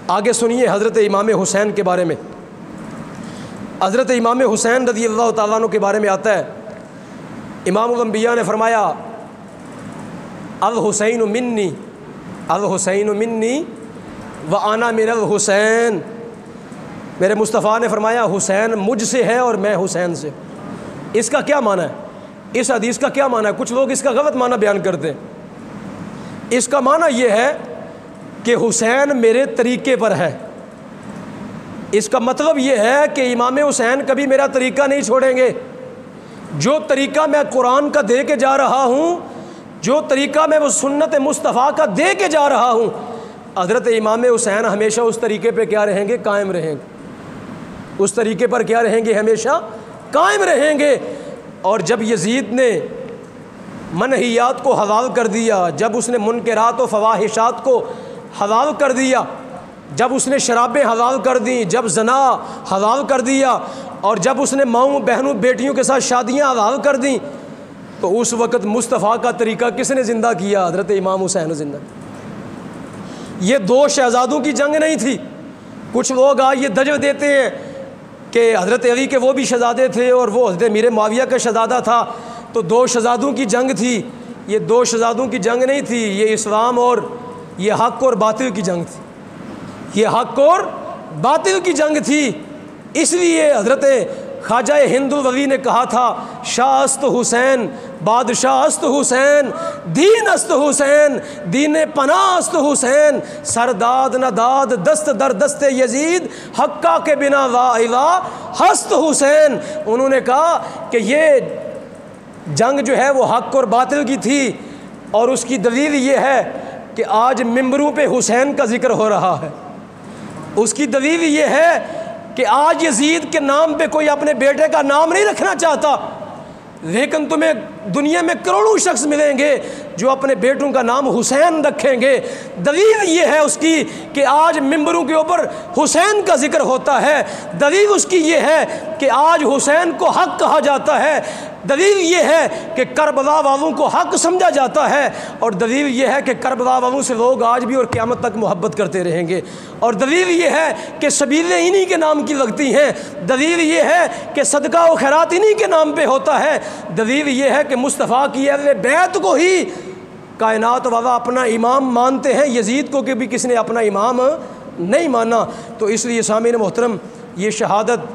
آگے سنیے حضرت امام حسین کے بارے میں۔ حضرت امام حسین رضی اللہ تعالیٰ عنہ کے بارے میں آتا ہے، امام الانبیاء نے فرمایا الحسین منی، الحسین منی وانا من الحسین۔ میرے مصطفیٰ نے فرمایا حسین مجھ سے ہے اور میں حسین سے۔ اس کا کیا معنی ہے؟ اس حدیث کا کیا معنی ہے؟ کچھ لوگ اس کا غلط معنی بیان کرتے ہیں۔ اس کا معنی یہ ہے کہ حسین میرے طریقے پر ہے۔ اس کا مطلب یہ ہے کہ امام حسین کبھی میرا طریقہ نہیں چھوڑیں گے۔ جو طریقہ میں قرآن کا دے کے جا رہا ہوں، جو طریقہ میں وہ سنت مصطفیٰ کا دے کے جا رہا ہوں، حضرت امام حسین ہمیشہ اس طریقے پہ کیا رہیں گے؟ قائم رہیں گے۔ اس طریقے پر کیا رہیں گے؟ ہمیشہ قائم رہیں گے۔ اور جب یزید نے منہیات کو حلال کر دیا، جب اس نے منکرات و فواحشات کو حلال کر دیا، جب اس نے شرابیں حلال کر دیں، جب زنا حلال کر دیا، اور جب اس نے ماؤں بہنوں بیٹیوں کے ساتھ شادیاں حلال کر دیں، تو اس وقت مصطفیٰ کا طریقہ کس نے زندہ کیا؟ حضرت امام حسین نے زندہ۔ یہ دو شہزادوں کی جنگ نہیں تھی۔ کچھ لوگ آج یہ دجو دیتے ہیں کہ حضرت علی کے وہ بھی شہزادے تھے اور وہ حضرت امیر معاویہ کا شہزادہ تھا، تو دو شہزادوں کی جنگ تھی۔ یہ دو شہزادوں کی جنگ نہیں تھی، یہ اسلام اور یہ حق اور باطل کی جنگ تھی۔ یہ حق اور باطل کی جنگ تھی۔ اس لیے حضرت خواجہ ہند الولی نے کہا تھا شاہ است حسین بادشاہ است حسین، دین است حسین دین پناہ است حسین، سرداد نداد دست در دست یزید حقہ کے بنا لا الہ ہست حسین۔ انہوں نے کہا کہ یہ جنگ جو ہے وہ حق اور باطل کی تھی، اور اس کی دلیل یہ ہے کہ آج ممبروں پہ حسین کا ذکر ہو رہا ہے۔ اس کی دلیل یہ ہے کہ آج یزید کے نام پہ کوئی اپنے بیٹے کا نام نہیں رکھنا چاہتا، لیکن تمہیں دنیا میں کروڑوں شخص ملیں گے جو اپنے بیٹوں کا نام حسین رکھیں گے۔ دلیل یہ ہے اس کی کہ آج ممبروں کے اوپر حسین کا ذکر ہوتا ہے۔ دلیل اس کی یہ ہے کہ آج حسین کو حق کہا جاتا ہے۔ دلیل یہ ہے کہ کربلا والوں کو حق سمجھا جاتا ہے، اور دلیل یہ ہے کہ کربلا والوں سے لوگ آج بھی اور قیامت تک محبت کرتے رہیں گے۔ اور دلیل یہ ہے کہ سبیلیں انہی کے نام کی لگتی ہیں۔ دلیل یہ ہے کہ صدقہ و خیرات انہی کے نام پہ ہوتا ہے۔ دلیل یہ ہے کہ مصطفیٰ کی اہل بیت کو ہی کائنات والا اپنا امام مانتے ہیں، یزید کو کہ بھی کس نے اپنا امام نہیں مانا۔ تو اس لیے سامعین محترم، یہ شہادت